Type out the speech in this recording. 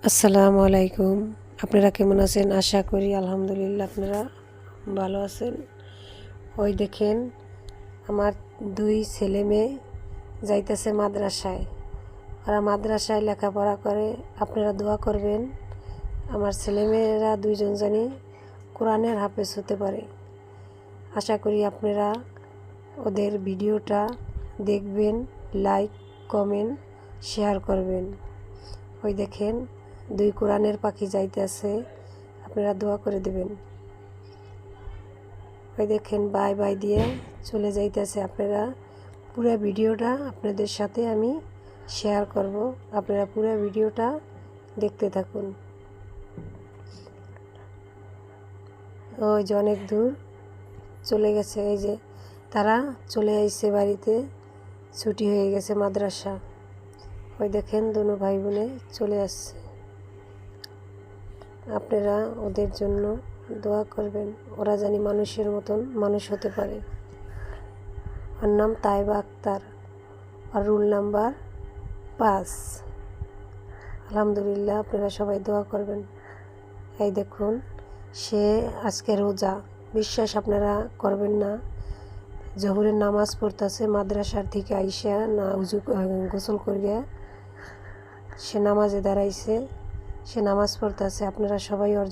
আসসালামু আলাইকুম। আপনারা কেমন আছেন? আশা করি আলহামদুলিল্লাহ আপনারা ভালো আছেন। ওই দেখেন আমার 2 ছেলে মেয়ে যাইতেছে মাদ্রাসায়। ওরা মাদ্রাসায় লেখাপড়া করে। আপনারা দোয়া করবেন আমার ছেলেমেয়েরা 2জন জানি কোরআনের হাফেজ হতে পারে। আশা করি আপনারা ওদের ভিডিওটা দেখবেন, লাইক, কমেন্ট, শেয়ার করবেন। ওই দেখেন 2 কোরআনের পাখি যাইতেছে, আপনারা দোয়া করে দেবেন। ওই দেখেন বাই বাই দিয়ে চলে যাইতেছে। আপনারা পুরো ভিডিওটা আপনাদের সাথে আমি শেয়ার করব, আপনারা পুরো ভিডিওটা দেখতে থাকুন। ওই যে অনেক দূর চলে গেছে, এই যে তারা চলে আইছে বাড়িতে, ছুটি হয়ে গেছে মাদ্রাসা। ওই দেখেন দুনো ভাই বোনে চলে আসছে। আপনারা ওদের জন্য দোয়া করবেন, ওরা জানি মানুষের মতন মানুষ হতে পারে। ওর নাম তাইবা আক্তার, আর রুল নাম্বার 5। আলহামদুলিল্লাহ, আপনারা সবাই দোয়া করবেন। এই দেখুন সে আজকে রোজা, বিশ্বাস আপনারা করবেন না। জোহরের নামাজ পড়তেছে মাদ্রাসার থেকে আইসা, না গোসল করিয়া সে নামাজে দাঁড়াইছে, সে নামাজ পড়তেছে। আপনারা সবাই ওর